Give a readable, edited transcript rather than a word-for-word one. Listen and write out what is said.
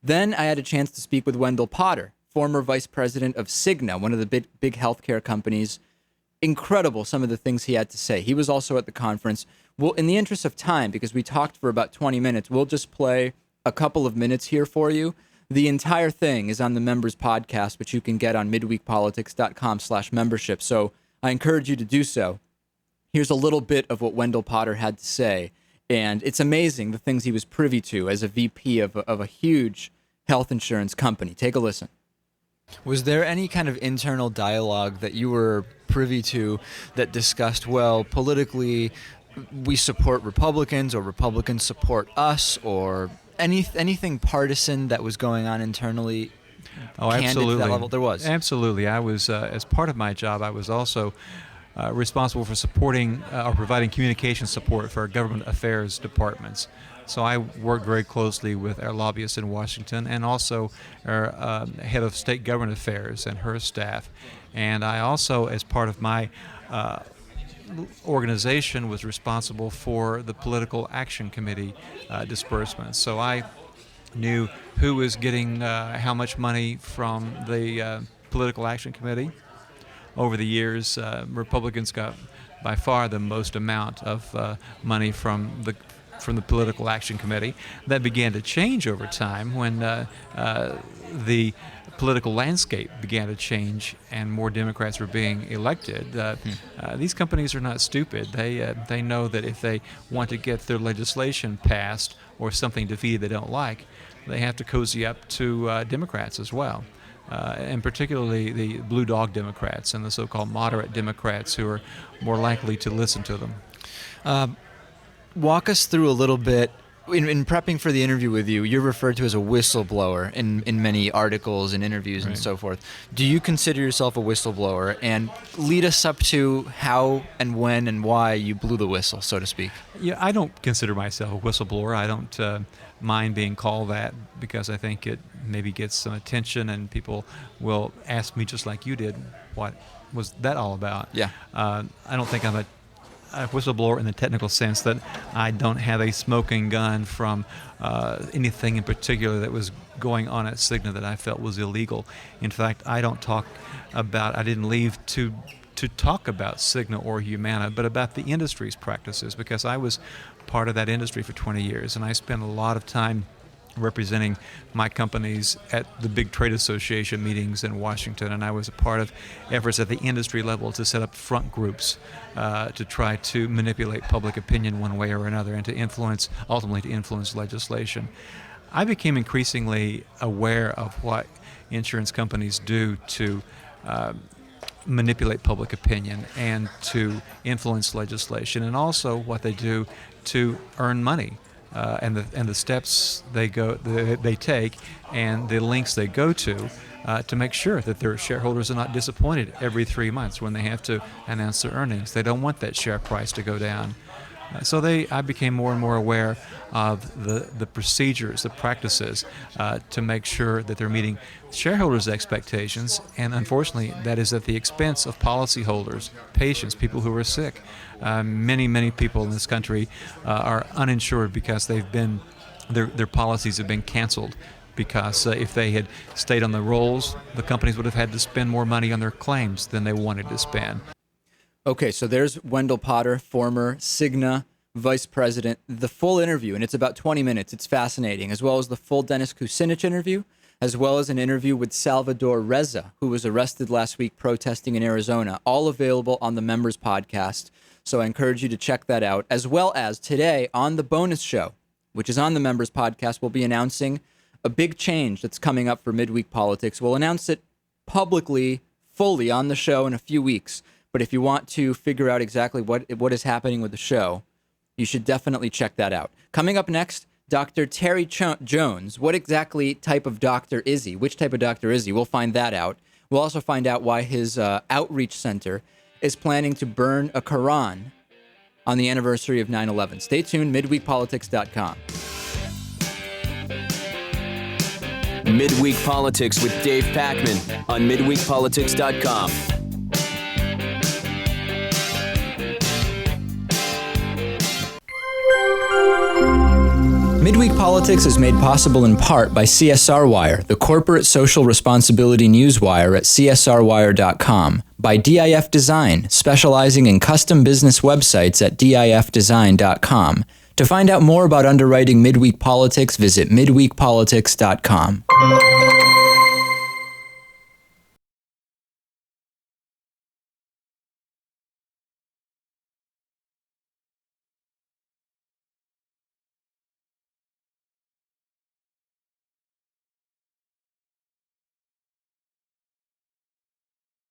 Then I had a chance to speak with Wendell Potter, former vice president of CIGNA, one of the big healthcare companies. Incredible, some of the things he had to say. He was also at the conference. Well, in the interest of time, because we talked for about 20 minutes, we'll just play a couple of minutes here for you. The entire thing is on the members podcast, which you can get on midweekpolitics.com/membership. So I encourage you to do so. Here's a little bit of what Wendell Potter had to say. And it's amazing the things he was privy to as a VP of a huge health insurance company. Take a listen. Was there any kind of internal dialogue that you were privy to that discussed, well, politically, we support Republicans or Republicans support us, or anything partisan that was going on internally? Oh, absolutely. To that level? There was. Absolutely. I was, as part of my job, I was also responsible for supporting or providing communication support for our government affairs departments. So I worked very closely with our lobbyist in Washington and also our head of state government affairs and her staff. And I also, as part of my organization, was responsible for the Political Action Committee disbursements. So I knew who was getting how much money from the Political Action Committee. Over the years, Republicans got by far the most amount of money from the Political Action Committee. That began to change over time when the political landscape began to change and more Democrats were being elected. These companies are not stupid. They know that if they want to get their legislation passed or something defeated they don't like, they have to cozy up to Democrats as well. And particularly the blue dog Democrats and the so-called moderate Democrats who are more likely to listen to them. Walk us through a little bit. In prepping for the interview with you, you're referred to as a whistleblower in many articles and interviews and so forth. Do you consider yourself a whistleblower? And lead us up to how and when and why you blew the whistle, so to speak. Yeah, I don't consider myself a whistleblower. I don't mind being called that because I think it maybe gets some attention and people will ask me just like you did, what was that all about? Yeah. I don't think I'm a whistleblower in the technical sense that I don't have a smoking gun from anything in particular that was going on at CIGNA that I felt was illegal. In fact, I didn't leave to talk about CIGNA or Humana, but about the industry's practices, because I was part of that industry for 20 years, and I spent a lot of time representing my companies at the big trade association meetings in Washington, and I was a part of efforts at the industry level to set up front groups to try to manipulate public opinion one way or another and ultimately to influence legislation. I became increasingly aware of what insurance companies do to manipulate public opinion and to influence legislation, and also what they do to earn money. And the steps they take and the links they go to make sure that their shareholders are not disappointed every 3 months when they have to announce their earnings. They don't want that share price to go down. So I became more and more aware of the procedures, the practices to make sure that they're meeting shareholders' expectations, and unfortunately that is at the expense of policyholders, patients, people who are sick. Many people in this country are uninsured because their policies have been canceled, because if they had stayed on the rolls, the companies would have had to spend more money on their claims than they wanted to spend. Okay, so there's Wendell Potter, former CIGNA vice president. The full interview, and it's about 20 minutes. It's fascinating, as well as the full Dennis Kucinich interview, as well as an interview with Salvador Reza, who was arrested last week protesting in Arizona, all available on the Members Podcast. So I encourage you to check that out, as well as today on the bonus show, which is on the Members Podcast, we'll be announcing a big change that's coming up for Midweek Politics. We'll announce it publicly, fully on the show in a few weeks. But if you want to figure out exactly what is happening with the show, you should definitely check that out. Coming up next, Dr. Terry Jones. What exactly type of doctor is he? Which type of doctor is he? We'll find that out. We'll also find out why his outreach center is planning to burn a Quran on the anniversary of 9/11. Stay tuned, midweekpolitics.com. Midweek Politics with Dave Pakman on midweekpolitics.com. Midweek Politics is made possible in part by CSR Wire, the corporate social responsibility newswire at csrwire.com, by DIF Design, specializing in custom business websites at difdesign.com. To find out more about underwriting Midweek Politics, visit midweekpolitics.com.